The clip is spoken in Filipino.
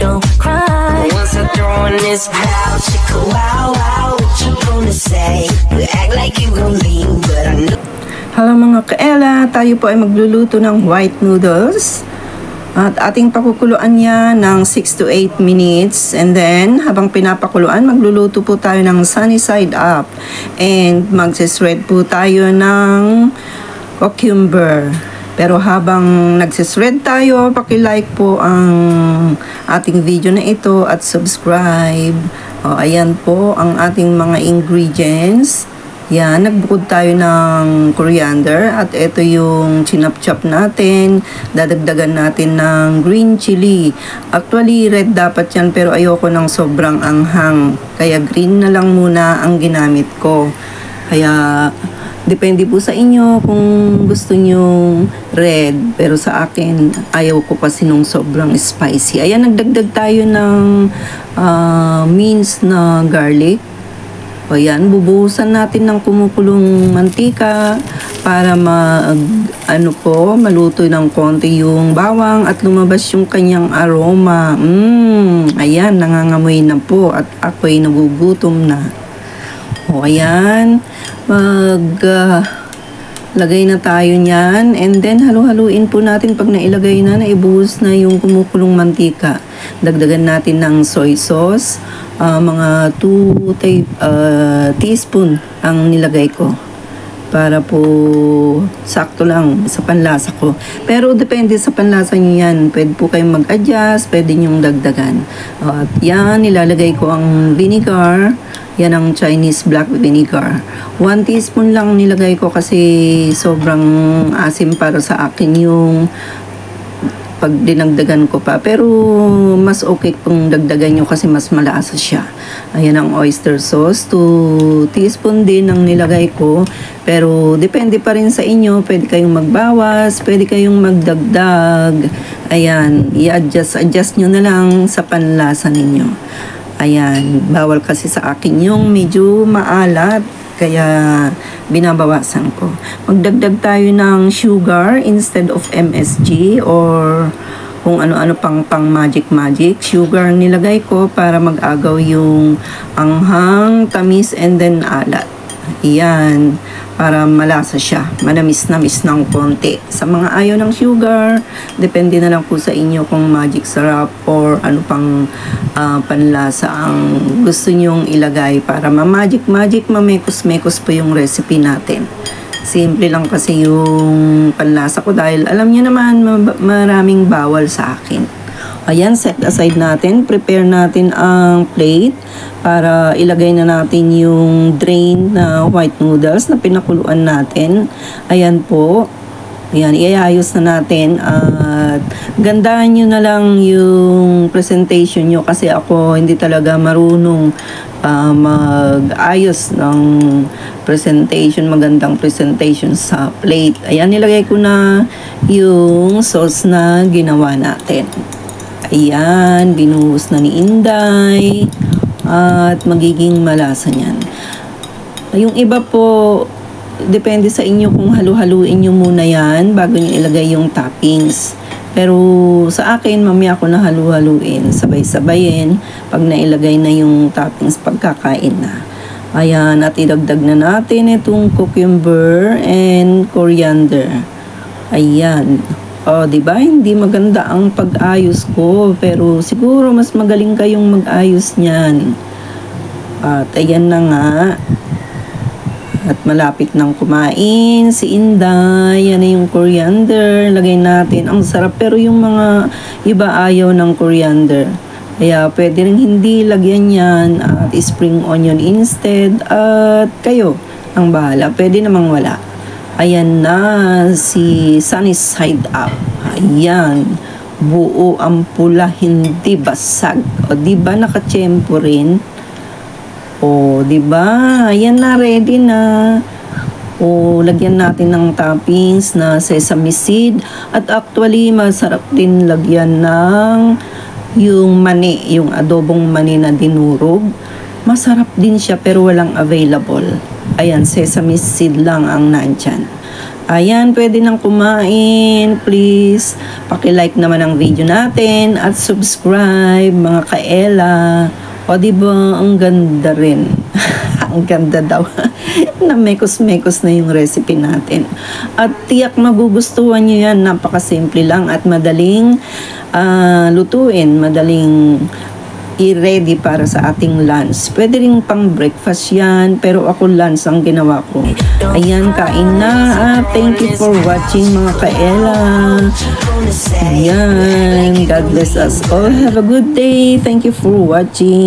don't cry. Once I throw in this pow, she go wow, wow, what you gonna say? You act like you gon' leave, but I know. Hello mga kaela, tayo po ay magluluto ng white noodles. At ating pakukuluan niya ng 6 to 8 minutes. And then, habang pinapakuluan, magluluto po tayo ng sunny side up. And magsisred po tayo ng cucumber. Pero habang nagsisred tayo, paki-like po ang ating video na ito at subscribe. O, ayan po ang ating mga ingredients. Yan, nagbukod tayo ng coriander at ito yung chinap-chop natin. Dadagdagan natin ng green chili. Actually, red dapat yan pero ayoko ng sobrang anghang. Kaya green na lang muna ang ginamit ko. Kaya, depende po sa inyo kung gusto nyo red. Pero sa akin, ayaw ko kasi nung sobrang spicy. Ayan, nagdagdag tayo ng minced na garlic. O yan, bubuhusan natin ng kumukulong mantika para maluto ng konti yung bawang at lumabas yung kanyang aroma. Ayan, nangangamoy na po at ako'y nagugutom na. O ayan, lagay na tayo niyan and then halu-haluin po natin pag nailagay na, naibuhos na yung kumukulong mantika. Dagdagan natin ng soy sauce. Mga 2 teaspoon ang nilagay ko para po sakto lang sa panlasa ko. Pero depende sa panlasa nyo yan. Pwede po kayong mag-adjust, pwede nyong dagdagan. At yan, nilalagay ko ang vinegar. Yan ang Chinese black vinegar. 1 teaspoon lang nilagay ko kasi sobrang asim para sa akin yung pag dinagdagan ko pa. Pero mas okay kung dagdagan nyo kasi mas malasa siya. Ayan ang oyster sauce. 2 teaspoon din ang nilagay ko. Pero depende pa rin sa inyo. Pwede kayong magbawas. Pwede kayong magdagdag. Ayan. I-adjust nyo na lang sa panlasa ninyo. Ayan. Bawal kasi sa akin yung medyo maalat. Kaya binabawasan ko. Magdagdag tayo ng sugar instead of MSG or kung ano-ano pang magic sugar nilagay ko para mag-agaw yung anghang, tamis and then alat. Iyan, para malasa siya, manamis-namis ng konti. Sa mga ayaw ng sugar, depende na lang po sa inyo kung magic syrup or ano pang panlasa ang gusto nyong ilagay para ma-magic, mamekos-mekos po yung recipe natin. Simple lang kasi yung panlasa ko dahil alam niyo naman maraming bawal sa akin. Ayan, set aside natin. Prepare natin ang plate para ilagay na natin yung drain na white noodles na pinakuluan natin. Ayan po. Ayan, iayos na natin. At gandahan nyo na lang yung presentation nyo kasi ako hindi talaga marunong mag-ayos ng presentation, magandang presentation sa plate. Ayan, nilagay ko na yung sauce na ginawa natin. Ayan, binuhos na ni Inday at magiging malasa niyan. Yung iba po, depende sa inyo kung halu-haluin nyo muna yan bago nyo ilagay yung toppings. Pero sa akin, mamaya ko na halu-haluin, sabay-sabayin pag nailagay na yung toppings pagkakain na. Ayan, at idagdag na natin itong cucumber and coriander. Ayan. O, diba? Hindi maganda ang pag-ayos ko. Pero siguro mas magaling kayong mag-ayos niyan. At ayan na nga. At malapit nang kumain si Inday. Yan na yung coriander. Lagay natin. Ang sarap. Pero yung mga iba ayaw ng coriander. Kaya pwede rin hindi lagyan yan. At spring onion instead. At kayo ang bahala. Pwede namang wala. Ayan na si sunny side up. Ayan. Buo ang pula, hindi basag. O, diba nakatsyempo rin? O, diba? Ayan na, ready na. O, lagyan natin ng toppings na sesame seed. At actually, masarap din lagyan ng yung mani, yung adobong mani na dinurog. Masarap din siya pero walang available. Ayan, sesame seed lang ang nandyan. Ayan, pwede nang kumain. Please, paki-like naman ang video natin at subscribe mga kaela. O diba, ang ganda rin. Ang ganda daw. Na mekos-mekos na yung recipe natin. At tiyak magugustuhan nyo yan. Napakasimple lang at madaling lutuin. Madaling i-ready para sa ating lunch. Pwede rin pang breakfast yan, pero ako lunch ang ginawa ko. Ayan, kain na. Thank you for watching mga kaela. Ayan, God bless us all. Have a good day. Thank you for watching.